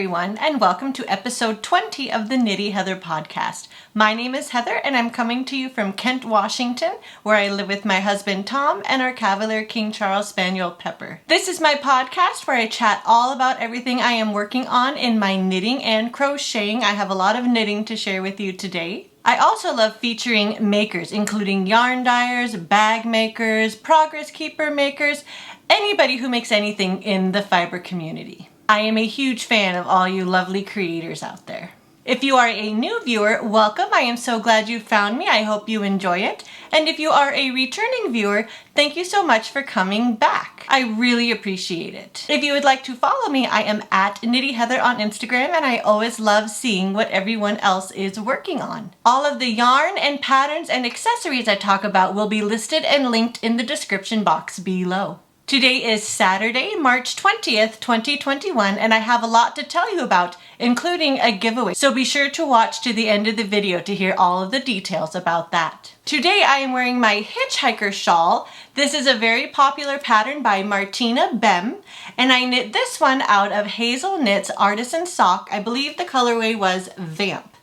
everyone, and welcome to episode 20 of the Knitty Heather podcast. My name is Heather, and I'm coming to you from Kent, Washington, where I live with my husband Tom and our Cavalier King Charles Spaniel Pepper. This is my podcast where I chat all about everything I am working on in my knitting and crocheting. I have a lot of knitting to share with you today. I also love featuring makers, including yarn dyers, bag makers, progress keeper makers, anybody who makes anything in the fiber community. I am a huge fan of all you lovely creators out there. If you are a new viewer, welcome. I am so glad you found me. I hope you enjoy it. And if you are a returning viewer, thank you so much for coming back. I really appreciate it. If you would like to follow me, I am at Knitty Heather on Instagram, and I always love seeing what everyone else is working on. All of the yarn and patterns and accessories I talk about will be listed and linked in the description box below. Today is Saturday, March 20th, 2021, and I have a lot to tell you about, including a giveaway. So be sure to watch to the end of the video to hear all of the details about that. Today I am wearing my Hitchhiker Shawl. This is a very popular pattern by Martina Bem, and I knit this one out of Hazel Knits Artisan Sock. I believe the colorway was Vamp.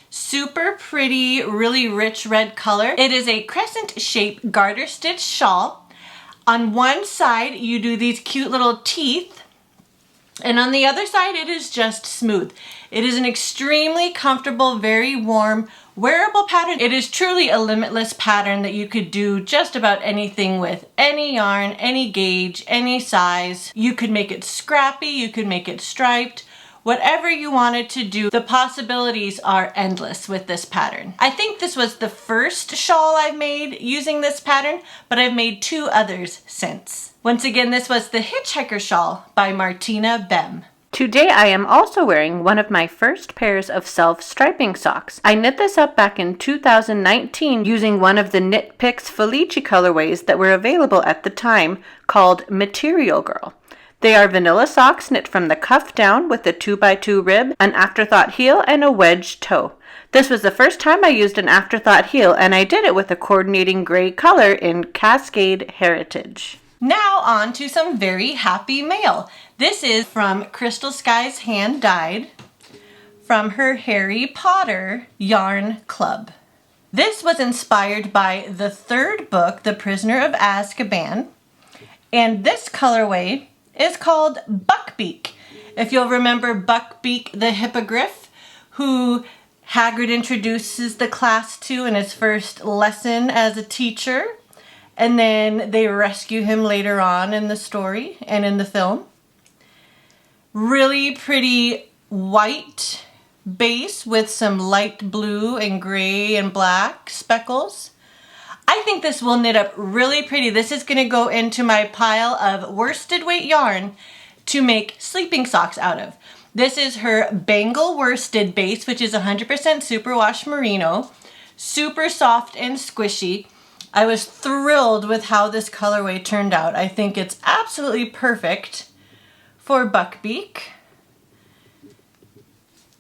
Super pretty, really rich red color. It is a crescent shape garter stitch shawl. On one side, you do these cute little teeth, and on the other side, it is just smooth. It is an extremely comfortable, very warm, wearable pattern. It is truly a limitless pattern that you could do just about anything with. Any yarn, any gauge, any size. You could make it scrappy, you could make it striped. Whatever you wanted to do, the possibilities are endless with this pattern. I think this was the first shawl I've made using this pattern, but I've made 2 others since. Once again, this was the Hitchhiker Shawl by Martina Bem. Today I am also wearing one of my first pairs of self-striping socks. I knit this up back in 2019 using one of the Knit Picks Felici colorways that were available at the time, called Material Girl. They are vanilla socks knit from the cuff down with a 2x2 rib, an afterthought heel, and a wedge toe. This was the first time I used an afterthought heel, and I did it with a coordinating gray color in Cascade Heritage. Now on to some very happy mail. This is from Crystal Skies Hand Dyed from her Harry Potter Yarn Club. This was inspired by the 3rd book, The Prisoner of Azkaban, and this colorway is called Buckbeak. If you'll remember Buckbeak the Hippogriff, who Hagrid introduces the class to in his first lesson as a teacher, and then they rescue him later on in the story and in the film. Really pretty white base with some light blue and gray and black speckles. I think this will knit up really pretty. This is going to go into my pile of worsted weight yarn to make sleeping socks out of. This is her Bangle worsted base, which is 100% superwash merino. Super soft and squishy. I was thrilled with how this colorway turned out. I think it's absolutely perfect for Buckbeak.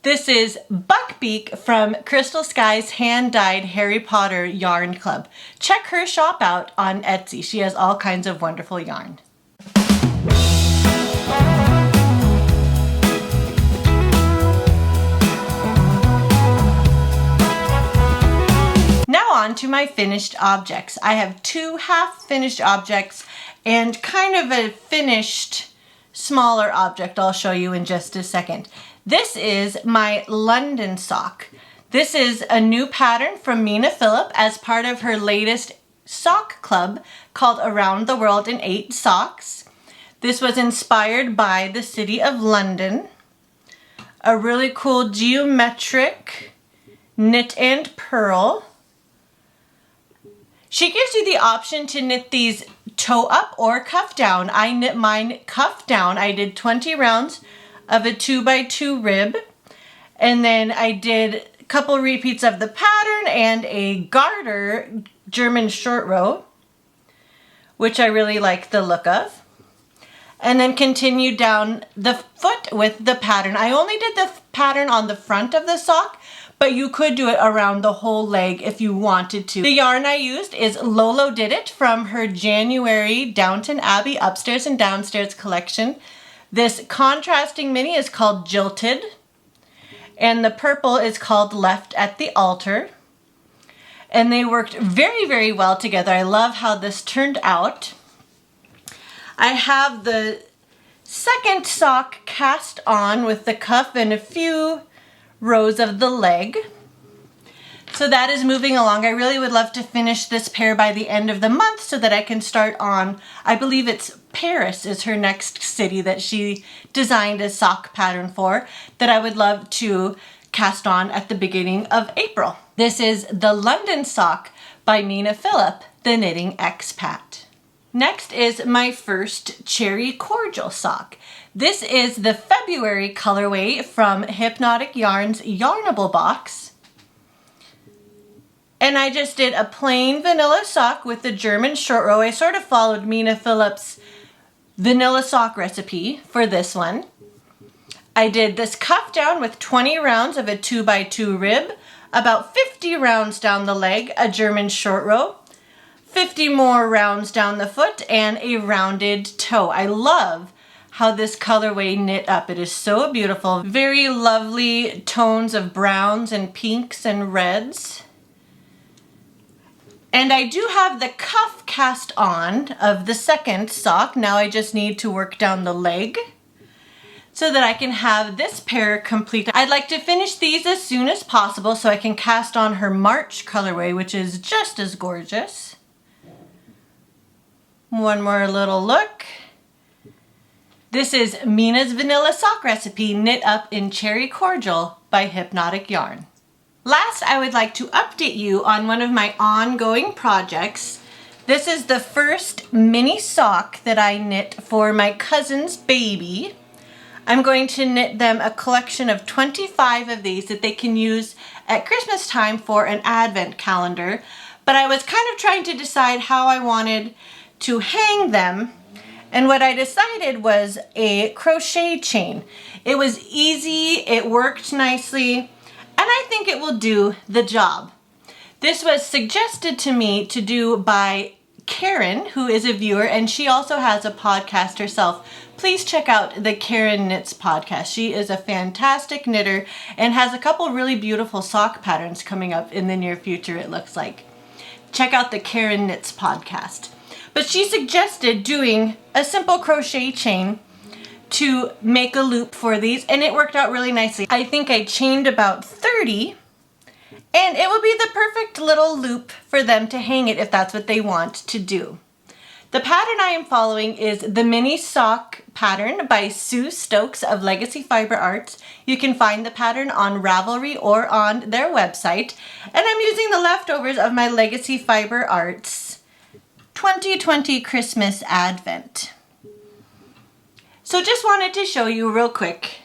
This is Buckbeak from Crystal Skies Hand Dyed Harry Potter Yarn Club. Check her shop out on Etsy. She has all kinds of wonderful yarn. Now on to my finished objects. I have 2 half-finished objects and kind of a finished smaller object I'll show you in just a second. This is my London sock. This is a new pattern from Mina Phillip as part of her latest sock club called Around the World in 8 Socks. This was inspired by the city of London. A really cool geometric knit and purl. She gives you the option to knit these toe up or cuff down. I knit mine cuff down. I did 20 rounds of a 2x2 rib, and then I did a couple repeats of the pattern and a garter German short row, which I really like the look of, and then continued down the foot with the pattern. I only did the pattern on the front of the sock, but you could do it around the whole leg if you wanted to. The yarn I used is Lolo Did It from her January Downton Abbey Upstairs and Downstairs collection. This contrasting mini is called Jilted, and the purple is called Left at the Altar. And they worked very, very well together. I love how this turned out. I have the second sock cast on with the cuff and a few rows of the leg. So that is moving along. I really would love to finish this pair by the end of the month so that I can start on, I believe it's Paris is her next city that she designed a sock pattern for, that I would love to cast on at the beginning of April. This is the London sock by Mina Phillip, the Knitting Expat. Next is my first Cherry Cordial sock. This is the February colorway from Hypnotic Yarns Yarnable box. And I just did a plain vanilla sock with the German short row. I sort of followed Mina Phillip's vanilla sock recipe for this one. I did this cuff down with 20 rounds of a 2x2 rib, about 50 rounds down the leg, a German short row, 50 more rounds down the foot, and a rounded toe. I love how this colorway knit up. It is so beautiful. Very lovely tones of browns and pinks and reds. And I do have the cuff cast on of the second sock. Now I just need to work down the leg so that I can have this pair complete. I'd like to finish these as soon as possible so I can cast on her March colorway, which is just as gorgeous. One more little look. This is Mina's Vanilla Sock Recipe, knit up in Cherry Cordial by Hypnotic Yarn. Last, I would like to update you on one of my ongoing projects. This is the first mini sock that I knit for my cousin's baby. I'm going to knit them a collection of 25 of these that they can use at Christmas time for an advent calendar. But I was kind of trying to decide how I wanted to hang them. And what I decided was a crochet chain. It was easy, it worked nicely, and I think it will do the job. This was suggested to me to do by Karen, who is a viewer, and she also has a podcast herself. Please check out the Karen Knits podcast. She is a fantastic knitter and has a couple really beautiful sock patterns coming up in the near future, it looks like. Check out the Karen Knits podcast. But she suggested doing a simple crochet chain to make a loop for these, and it worked out really nicely. I think I chained about 30, and it will be the perfect little loop for them to hang it if that's what they want to do. The pattern I am following is the mini sock pattern by Sue Stokes of Legacy Fiber Arts. You can find the pattern on Ravelry or on their website, and I'm using the leftovers of my Legacy Fiber Arts 2020 Christmas Advent. So just wanted to show you real quick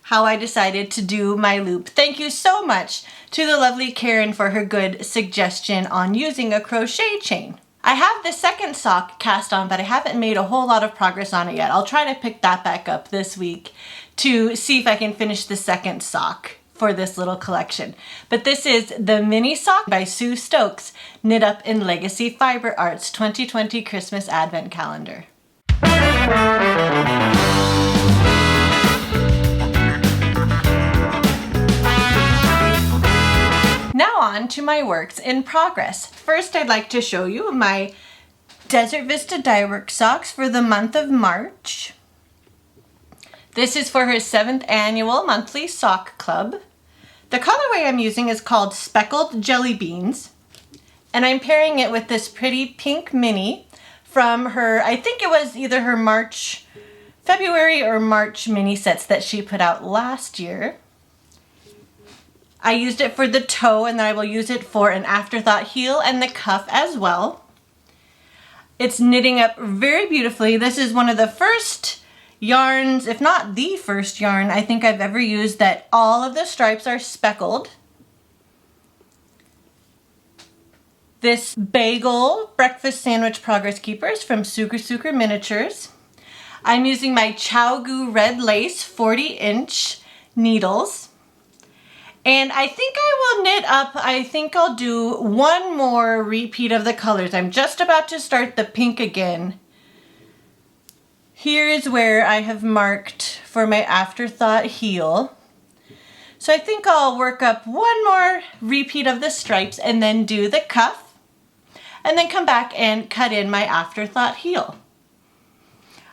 how I decided to do my loop. Thank you so much to the lovely Karen for her good suggestion on using a crochet chain. I have the second sock cast on, but I haven't made a whole lot of progress on it yet. I'll try to pick that back up this week to see if I can finish the second sock for this little collection. But this is the mini sock by Sue Stokes, knit up in Legacy Fiber Arts 2020 Christmas Advent Calendar. Now on to my works in progress. First, I'd like to show you my Desert Vista Dyework socks for the month of March. This is for her 7th annual monthly sock club. The colorway I'm using is called Speckled Jelly Beans, and I'm pairing it with this pretty pink mini from her, I think it was either her February or March mini sets that she put out last year. I used it for the toe, and then I will use it for an afterthought heel and the cuff as well. It's knitting up very beautifully. This is one of the first yarns, if not the first yarn I think I've ever used that all of the stripes are speckled. This bagel breakfast sandwich progress keepers from Sugar Miniatures. I'm using my ChiaoGoo red lace 40-inch needles. And I think I will knit up, I think I'll do one more repeat of the colors. I'm just about to start the pink again Here is where I have marked for my afterthought heel. So I think I'll work up one more repeat of the stripes and then do the cuff, and then come back and cut in my afterthought heel.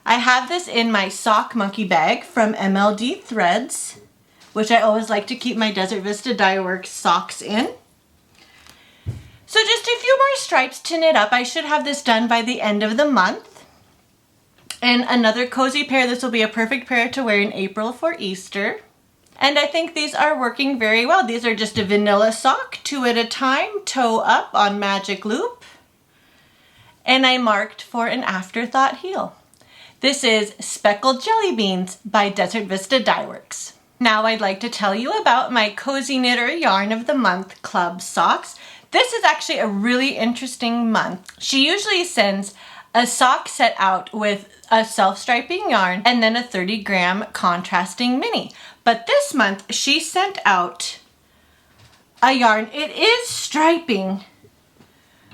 I have this in my sock monkey bag from MLD Threads, which I always like to keep my Desert Vista Dye Works socks in. So just a few more stripes to knit up. I should have this done by the end of the month. And another cozy pair. This will be a perfect pair to wear in April for Easter. And I think these are working very well. These are just a vanilla sock, 2 at a time, toe up on magic loop. And I marked for an afterthought heel. This is Speckled Jelly Beans by Desert Vista Dye Works. Now I'd like to tell you about my Cozy Knitter Yarn of the Month Club socks. This is actually a really interesting month. She usually sends a sock set out with a self-striping yarn and then a 30-gram contrasting mini. But this month she sent out a yarn. It is striping,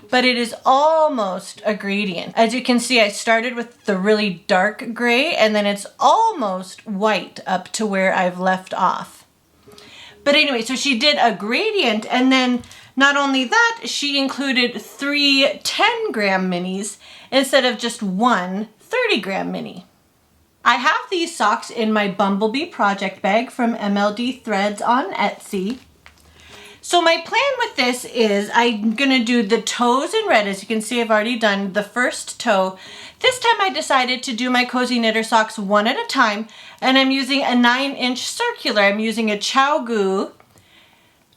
but it is almost a gradient. As you can see, I started with the really dark gray and then it's almost white up to where I've left off. But anyway, so she did a gradient, and then not only that, she included 3 10-gram minis instead of just one 30-gram mini. I have these socks in my Bumblebee project bag from MLD Threads on Etsy. So my plan with this is I'm gonna do the toes in red. As you can see, I've already done the first toe. This time I decided to do my Cozy Knitter socks one at a time, and I'm using a 9-inch circular. I'm using a ChiaoGoo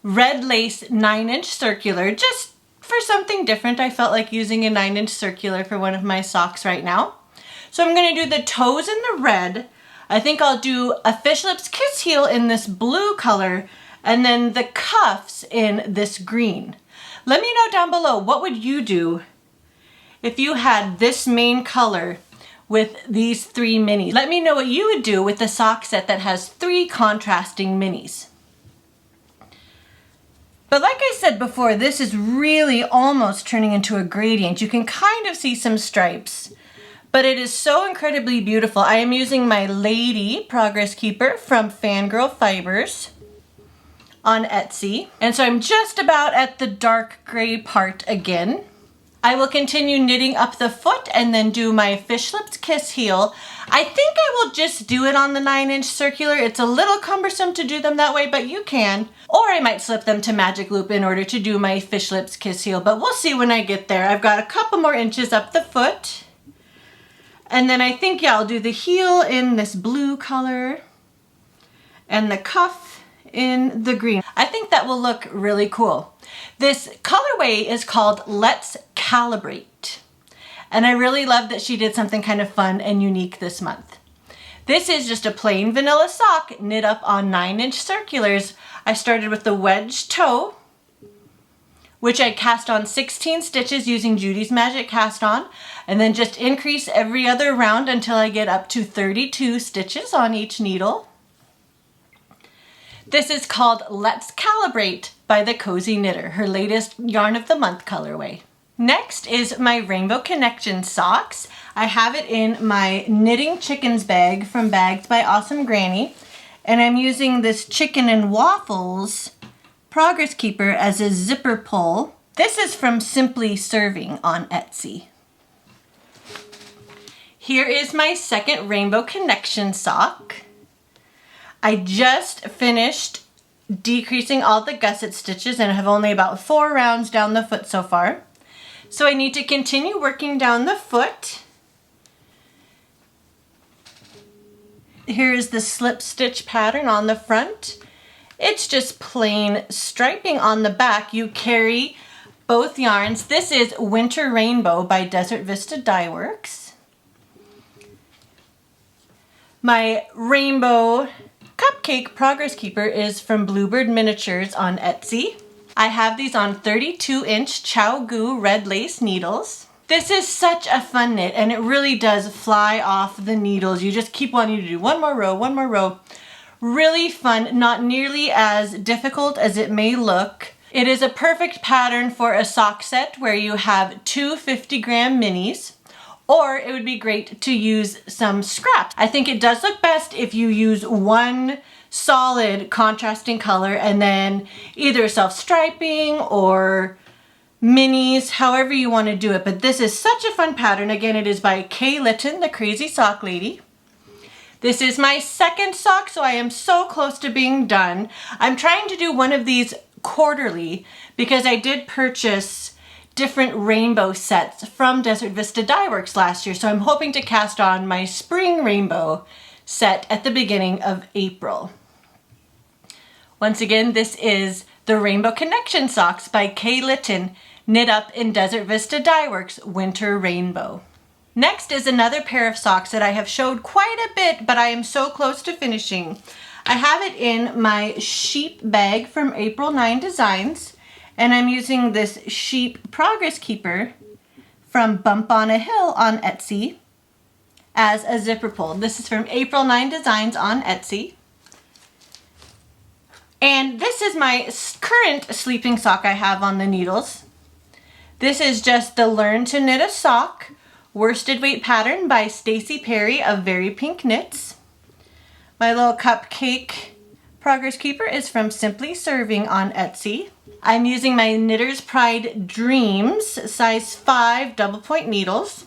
red lace 9-inch circular, just for something different. I felt like using a 9-inch circular for one of my socks right now. So I'm gonna do the toes in the red. I think I'll do a Fish Lips Kiss Heel in this blue color, and then the cuffs in this green. Let me know down below, what would you do if you had this main color with these 3 minis? Let me know what you would do with the sock set that has 3 contrasting minis. But like I said before, this is really almost turning into a gradient. You can kind of see some stripes, but it is so incredibly beautiful. I am using my Lady Progress Keeper from Fangirl Fibers on Etsy. And so I'm just about at the dark gray part again. I will continue knitting up the foot and then do my Fish Lips Kiss Heel. I think I will just do it on the 9-inch circular. It's a little cumbersome to do them that way, but you can. Or I might slip them to Magic Loop in order to do my Fish Lips Kiss Heel, but we'll see when I get there. I've got a couple more inches up the foot. And then I think, yeah, I'll do the heel in this blue color and the cuff in the green. I think that will look really cool. This colorway is called Let's Calibrate. And I really love that she did something kind of fun and unique this month. This is just a plain vanilla sock knit up on 9-inch circulars. I started with the wedge toe, which I cast on 16 stitches using Judy's Magic Cast On, and then just increase every other round until I get up to 32 stitches on each needle. This is called Let's Calibrate by the Cozy Knitter, her latest Yarn of the Month colorway. Next is my Rainbow Connection socks. I have it in my Knitting Chickens bag from Bags by Awesome Granny, and I'm using this Chicken and Waffles Progress Keeper as a zipper pull. This is from Simply Serving on Etsy. Here is my second Rainbow Connection sock. I just finished decreasing all the gusset stitches and have only about 4 rounds down the foot so far. So I need to continue working down the foot. Here is the slip stitch pattern on the front. It's just plain striping on the back. You carry both yarns. This is Winter Rainbow by Desert Vista Dye Works. My Rainbow Cupcake Progress Keeper is from Bluebird Miniatures on Etsy. I have these on 32-inch ChiaoGoo red lace needles. This is such a fun knit, and it really does fly off the needles. You just keep wanting to do one more row, one more row. Really fun, not nearly as difficult as it may look. It is a perfect pattern for a sock set where you have 2 50-gram minis, or it would be great to use some scraps. I think it does look best if you use one solid contrasting color and then either self-striping or minis, however you want to do it. But this is such a fun pattern. Again, it is by Kay Litton, the Crazy Sock Lady. This is my second sock, so I am so close to being done. I'm trying to do one of these quarterly because I did purchase different rainbow sets from Desert Vista Dye Works last year, so I'm hoping to cast on my spring rainbow set at the beginning of April. Once again, this is the Rainbow Connection Socks by Kay Litton, knit up in Desert Vista Dye Works Winter Rainbow. Next is another pair of socks that I have showed quite a bit, but I am so close to finishing. I have it in my sheep bag from April 9 Designs, and I'm using this sheep Progress Keeper from Bump on a Hill on Etsy as a zipper pull. This is from April 9 Designs on Etsy. And this is my current sleeping sock I have on the needles. This is just the Learn to Knit a Sock worsted weight pattern by Stacy Perry of Very Pink Knits. My little cupcake Progress Keeper is from Simply Serving on Etsy. I'm using my Knitter's Pride Dreams size 5 double point needles.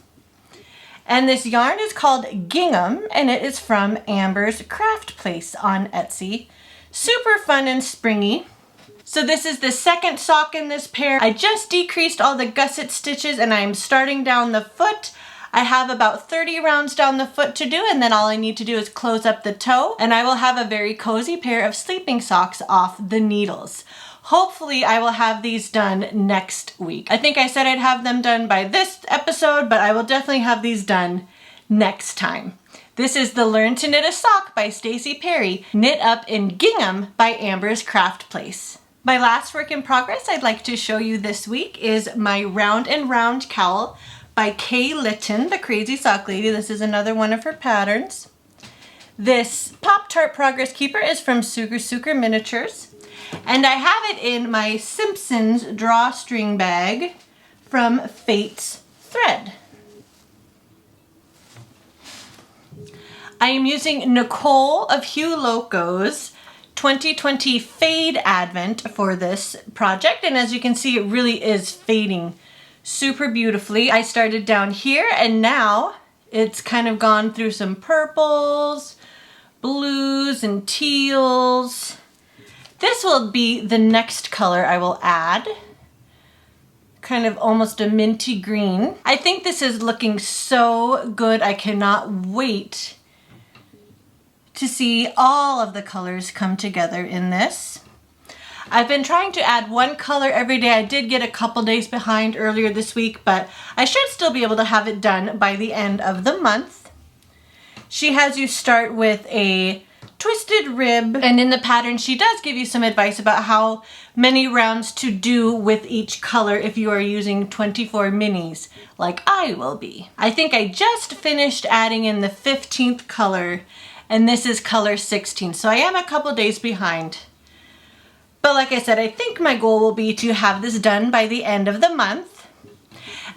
And this yarn is called Gingham, and it is from Amber's Craft Place on Etsy. Super fun and springy. So this is the second sock in this pair. I just decreased all the gusset stitches and I am starting down the foot. I have about 30 rounds down the foot to do, and then all I need to do is close up the toe, and I will have a very cozy pair of sleeping socks off the needles. Hopefully I will have these done next week. I think I said I'd have them done by this episode, but I will definitely have these done next time. This is the Learn to Knit a Sock by Stacy Perry, knit up in Gingham by Amber's Craft Place. My last work in progress I'd like to show you this week is my Round and Round Cowl by Kay Litton, the Crazy Sock Lady. This is another one of her patterns. This Pop-Tart Progress Keeper is from Sugar Miniatures. And I have it in my Simpsons drawstring bag from Fate's Thread. I am using Nicole of Hugh Loco's 2020 Fade Advent for this project, and as you can see, it really is fading super beautifully. I started down here and now it's kind of gone through some purples, blues, and teals. This will be the next color I will add. Kind of almost a minty green. I think this is looking so good. I cannot wait to see all of the colors come together in this. I've been trying to add one color every day. I did get a couple days behind earlier this week, but I should still be able to have it done by the end of the month. She has you start with a twisted rib, and in the pattern she does give you some advice about how many rounds to do with each color if you are using 24 minis like I will be. I think I just finished adding in the 15th color, and this is color 16, so I am a couple days behind. But like I said, I think my goal will be to have this done by the end of the month.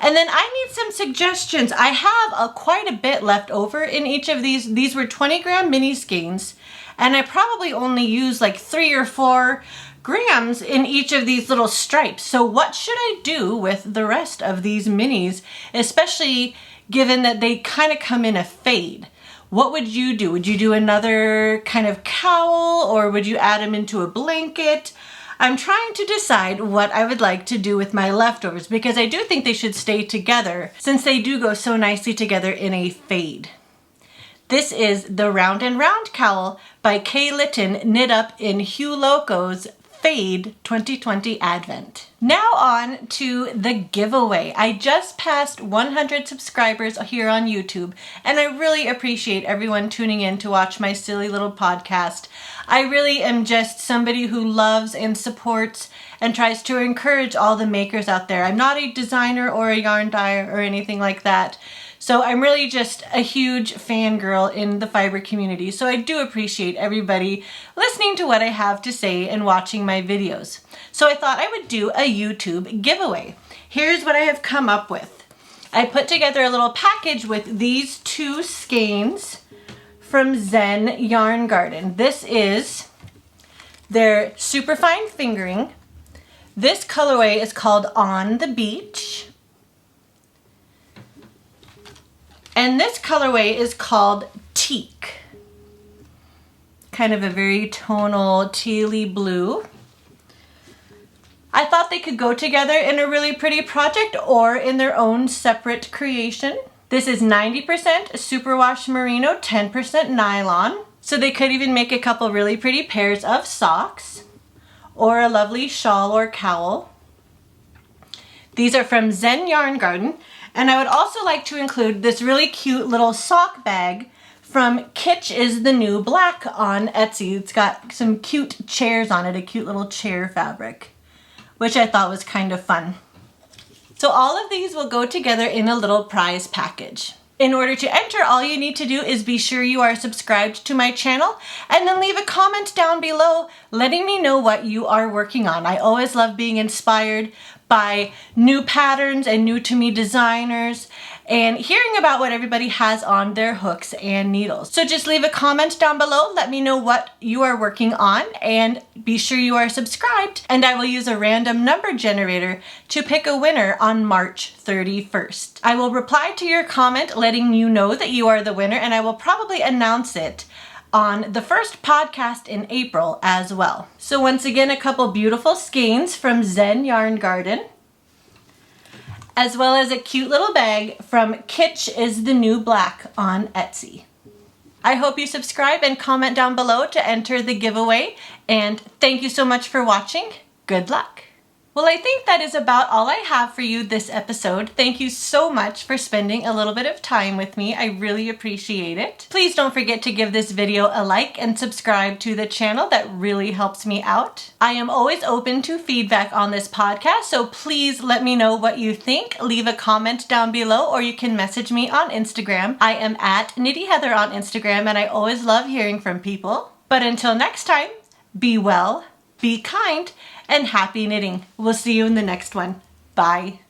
And then I need some suggestions. I have quite a bit left over in each of these. These were 20 gram mini skeins, and I probably only use like 3 or 4 grams in each of these little stripes. So what should I do with the rest of these minis, especially given that they kind of come in a fade? What would you do? Would you do another kind of cowl, or would you add them into a blanket? I'm trying to decide what I would like to do with my leftovers, because I do think they should stay together since they do go so nicely together in a fade. This is the Round and Round Cowl by Kay Litton, knit up in Hugh Loco's Fade 2020 Advent. Now on to the giveaway. I just passed 100 subscribers here on YouTube, and I really appreciate everyone tuning in to watch my silly little podcast. I really am just somebody who loves and supports and tries to encourage all the makers out there. I'm not a designer or a yarn dyer or anything like that. So I'm really just a huge fangirl in the fiber community. So I do appreciate everybody listening to what I have to say and watching my videos. So I thought I would do a YouTube giveaway. Here's what I have come up with. I put together a little package with these 2 skeins from Zen Yarn Garden. This is their superfine fingering. This colorway is called On the Beach. And this colorway is called Teak. Kind of a very tonal tealy blue. I thought they could go together in a really pretty project or in their own separate creation. This is 90% superwash merino, 10% nylon. So they could even make a couple really pretty pairs of socks or a lovely shawl or cowl. These are from Zen Yarn Garden. And I would also like to include this really cute little sock bag from Kitsch is the New Black on Etsy. It's got some cute chairs on it, a cute little chair fabric, which I thought was kind of fun. So all of these will go together in a little prize package. In order to enter, all you need to do is be sure you are subscribed to my channel and then leave a comment down below letting me know what you are working on. I always love being inspired by new patterns and new to me designers and hearing about what everybody has on their hooks and needles. So just leave a comment down below, let me know what you are working on, and be sure you are subscribed, and I will use a random number generator to pick a winner on March 31st. I will reply to your comment letting you know that you are the winner, and I will probably announce it on the first podcast in April as well. So once again, a couple beautiful skeins from Zen Yarn Garden, as well as a cute little bag from Kitsch is the New Black on Etsy. I hope you subscribe and comment down below to enter the giveaway, and thank you so much for watching. Good luck. Well, I think that is about all I have for you this episode. Thank you so much for spending a little bit of time with me. I really appreciate it. Please don't forget to give this video a like and subscribe to the channel. That really helps me out. I am always open to feedback on this podcast, so please let me know what you think. Leave a comment down below, or you can message me on Instagram. I am at Knitty Heather on Instagram, and I always love hearing from people. But until next time, be well, be kind, and happy knitting. We'll see you in the next one. Bye.